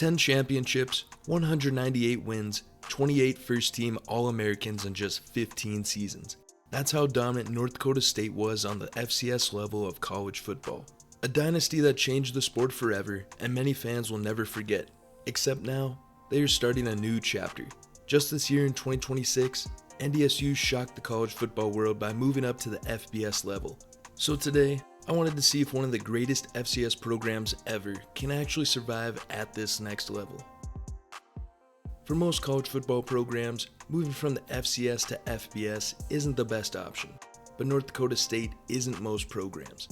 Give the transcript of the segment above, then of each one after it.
10 championships, 198 wins, 28 first-team All-Americans in just 15 seasons. That's how dominant North Dakota State was on the FCS level of college football. A dynasty that changed the sport forever, and many fans will never forget. Except now, they are starting a new chapter. Just this year in 2026, NDSU shocked the college football world by moving up to the FBS level. So today, I wanted to see if one of the greatest FCS programs ever can actually survive at this next level. For most college football programs, moving from the FCS to FBS isn't the best option, but North Dakota State isn't most programs.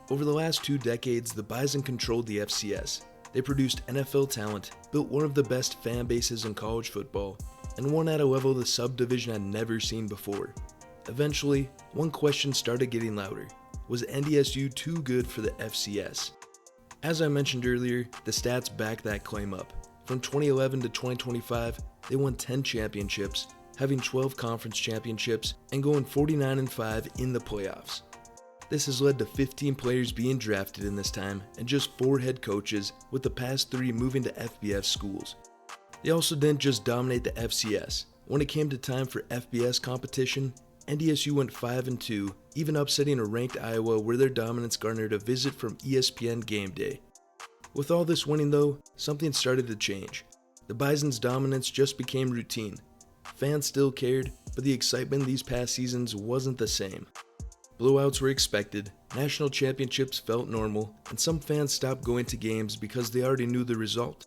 Over the last 2 decades, the Bison controlled the FCS. They produced NFL talent, built one of the best fan bases in college football, and won at a level the subdivision had never seen before. Eventually, one question started getting louder. Was NDSU too good for the FCS? As I mentioned earlier, the stats back that claim up. From 2011 to 2025, they won 10 championships, having 12 conference championships, and going 49-5 in the playoffs. This has led to 15 players being drafted in this time and just 4 head coaches, with the past 3 moving to FBS schools. They also didn't just dominate the FCS. When it came to time for FBS competition, NDSU went 5-2, even upsetting a ranked Iowa where their dominance garnered a visit from ESPN Game Day. With all this winning though, something started to change. The Bison's dominance just became routine. Fans still cared, but the excitement these past seasons wasn't the same. Blowouts were expected, national championships felt normal, and some fans stopped going to games because they already knew the result.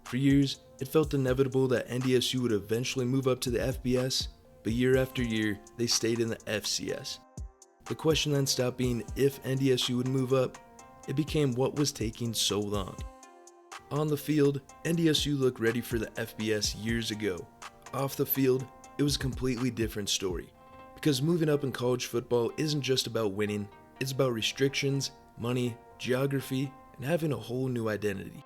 For years, it felt inevitable that NDSU would eventually move up to the FBS, but year after year, they stayed in the FCS. The question then stopped being if NDSU would move up, it became what was taking so long. On the field, NDSU looked ready for the FBS years ago. Off the field, it was a completely different story. Because moving up in college football isn't just about winning, it's about restrictions, money, geography, and having a whole new identity.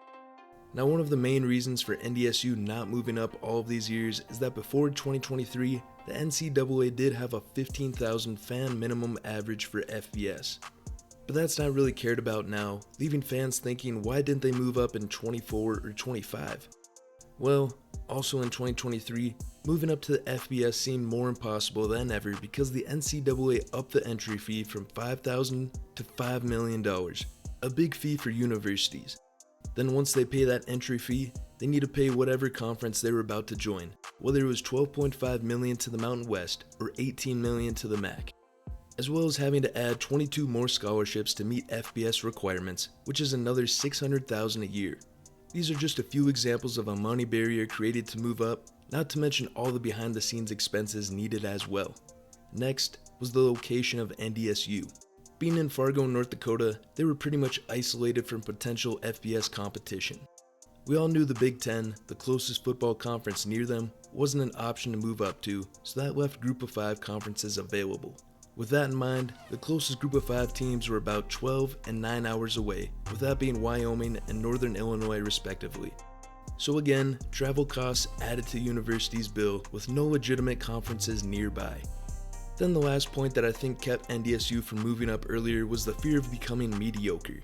Now, one of the main reasons for NDSU not moving up all of these years is that before 2023, the NCAA did have a 15,000 fan minimum average for FBS. But that's not really cared about now, leaving fans thinking why didn't they move up in 24 or 25? Well, also in 2023, moving up to the FBS seemed more impossible than ever because the NCAA upped the entry fee from $5,000 to $5 million, a big fee for universities. Then once they pay that entry fee, they need to pay whatever conference they were about to join, whether it was $12.5 million to the Mountain West or $18 million to the MAC, as well as having to add 22 more scholarships to meet FBS requirements, which is another $600,000 a year. These are just a few examples of a money barrier created to move up, not to mention all the behind-the-scenes expenses needed as well. Next was the location of NDSU. Being in Fargo, North Dakota, they were pretty much isolated from potential FBS competition. We all knew the Big Ten, the closest football conference near them, wasn't an option to move up to, so that left Group of 5 conferences available. With that in mind, the closest Group of 5 teams were about 12 and 9 hours away, with that being Wyoming and Northern Illinois respectively. So again, travel costs added to the university's bill with no legitimate conferences nearby. Then the last point that I think kept NDSU from moving up earlier was the fear of becoming mediocre.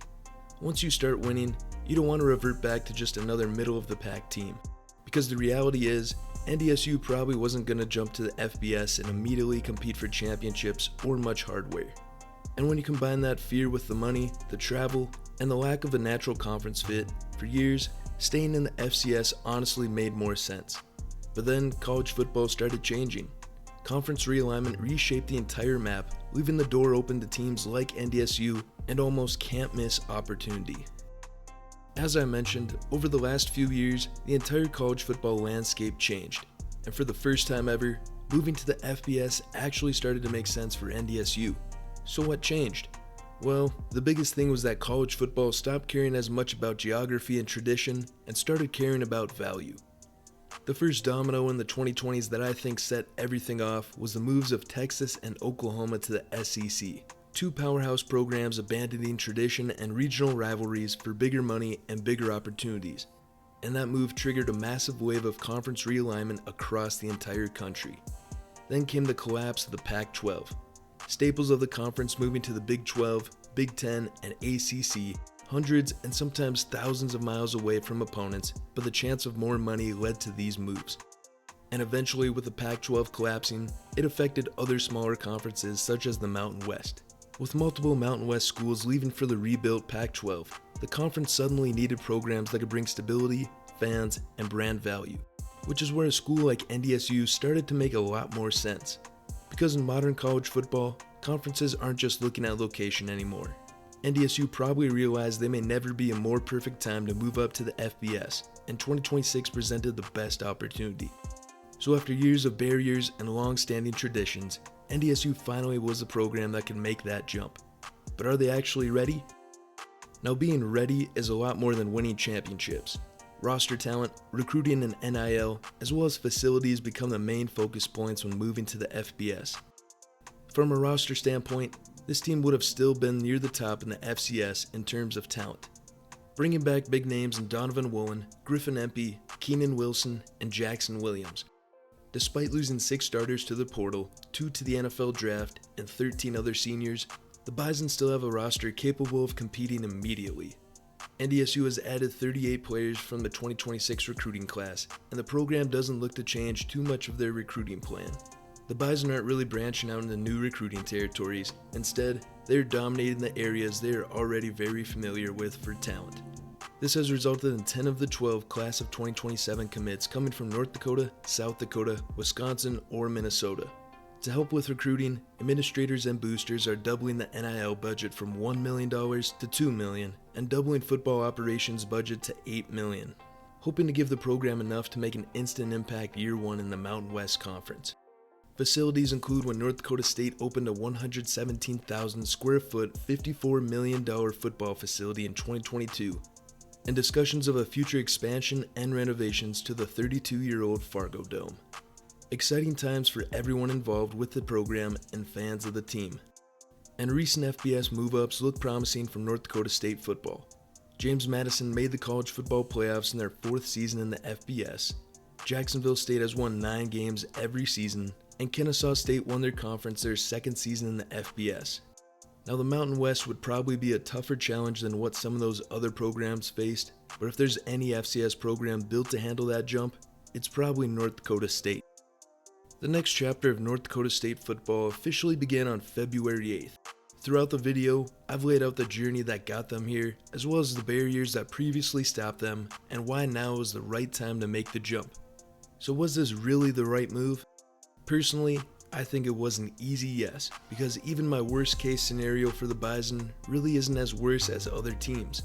Once you start winning, you don't want to revert back to just another middle-of-the-pack team. Because the reality is, NDSU probably wasn't going to jump to the FBS and immediately compete for championships or much hardware. And when you combine that fear with the money, the travel, and the lack of a natural conference fit, for years, staying in the FCS honestly made more sense. But then college football started changing. Conference realignment reshaped the entire map, leaving the door open to teams like NDSU and almost can't-miss opportunity. As I mentioned, over the last few years, the entire college football landscape changed, and for the first time ever, moving to the FBS actually started to make sense for NDSU. So what changed? Well, the biggest thing was that college football stopped caring as much about geography and tradition and started caring about value. The first domino in the 2020s that I think set everything off was the moves of Texas and Oklahoma to the SEC. 2 powerhouse programs abandoning tradition and regional rivalries for bigger money and bigger opportunities. And that move triggered a massive wave of conference realignment across the entire country. Then came the collapse of the Pac-12. Staples of the conference moving to the Big 12, Big 10, and ACC, hundreds and sometimes thousands of miles away from opponents, but the chance of more money led to these moves. And eventually, with the Pac-12 collapsing, it affected other smaller conferences such as the Mountain West. With multiple Mountain West schools leaving for the rebuilt Pac-12, the conference suddenly needed programs that could bring stability, fans, and brand value, which is where a school like NDSU started to make a lot more sense. Because in modern college football, conferences aren't just looking at location anymore. NDSU probably realized they may never be a more perfect time to move up to the FBS, and 2026 presented the best opportunity. So after years of barriers and long-standing traditions, NDSU finally was the program that could make that jump. But are they actually ready? Now, being ready is a lot more than winning championships. Roster talent, recruiting and NIL, as well as facilities become the main focus points when moving to the FBS. From a roster standpoint, this team would have still been near the top in the FCS in terms of talent. Bringing back big names in Donovan Woolen, Griffin Empey, Keenan Wilson, and Jackson Williams. Despite losing 6 starters to the portal, 2 to the NFL draft, and 13 other seniors, the Bison still have a roster capable of competing immediately. NDSU has added 38 players from the 2026 recruiting class, and the program doesn't look to change too much of their recruiting plan. The Bison aren't really branching out into new recruiting territories. Instead, they're dominating the areas they are already very familiar with for talent. This has resulted in 10 of the 12 class of 2027 commits coming from North Dakota, South Dakota, Wisconsin, or Minnesota. To help with recruiting, administrators and boosters are doubling the NIL budget from $1 million to $2 million and doubling football operations budget to $8 million, hoping to give the program enough to make an instant impact year one in the Mountain West Conference. Facilities include when North Dakota State opened a 117,000 square foot, $54 million football facility in 2022, and discussions of a future expansion and renovations to the 32-year-old Fargo Dome. Exciting times for everyone involved with the program and fans of the team. And recent FBS move-ups look promising from North Dakota State football. James Madison made the college football playoffs in their 4th season in the FBS. Jacksonville State has won 9 games every season, and Kennesaw State won their conference their 2nd season in the FBS. Now, the Mountain West would probably be a tougher challenge than what some of those other programs faced, but if there's any FCS program built to handle that jump, it's probably North Dakota State. The next chapter of North Dakota State football officially began on February 8th. Throughout the video, I've laid out the journey that got them here, as well as the barriers that previously stopped them, and why now is the right time to make the jump. So was this really the right move? Personally, I think it was an easy yes, because even my worst case scenario for the Bison really isn't as worse as other teams.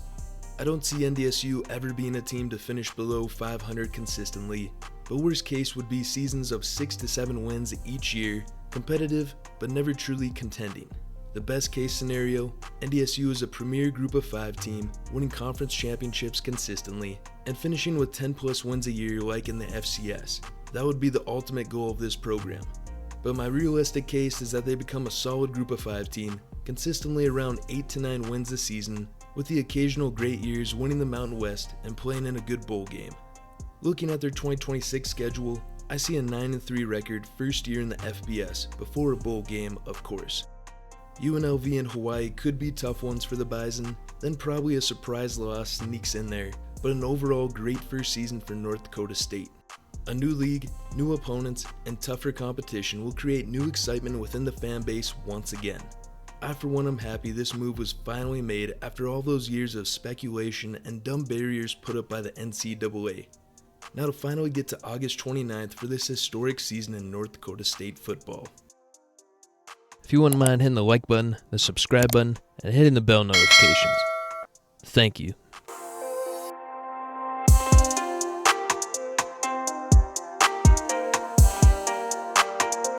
I don't see NDSU ever being a team to finish below 500 consistently, but worst case would be seasons of 6 to 7 wins each year, competitive but never truly contending. The best case scenario, NDSU is a premier group of 5 team, winning conference championships consistently, and finishing with 10 plus wins a year like in the FCS. That would be the ultimate goal of this program. But my realistic case is that they become a solid group of 5 team, consistently around 8 to 9 wins a season, with the occasional great years winning the Mountain West and playing in a good bowl game. Looking at their 2026 schedule, I see a 9-3 record first year in the FBS, before a bowl game, of course. UNLV and Hawaii could be tough ones for the Bison, then probably a surprise loss sneaks in there, but an overall great first season for North Dakota State. A new league, new opponents, and tougher competition will create new excitement within the fan base once again. I for one am happy this move was finally made after all those years of speculation and dumb barriers put up by the NCAA. Now to finally get to August 29th for this historic season in North Dakota State football. If you wouldn't mind hitting the like button, the subscribe button, and hitting the bell notifications. Thank you.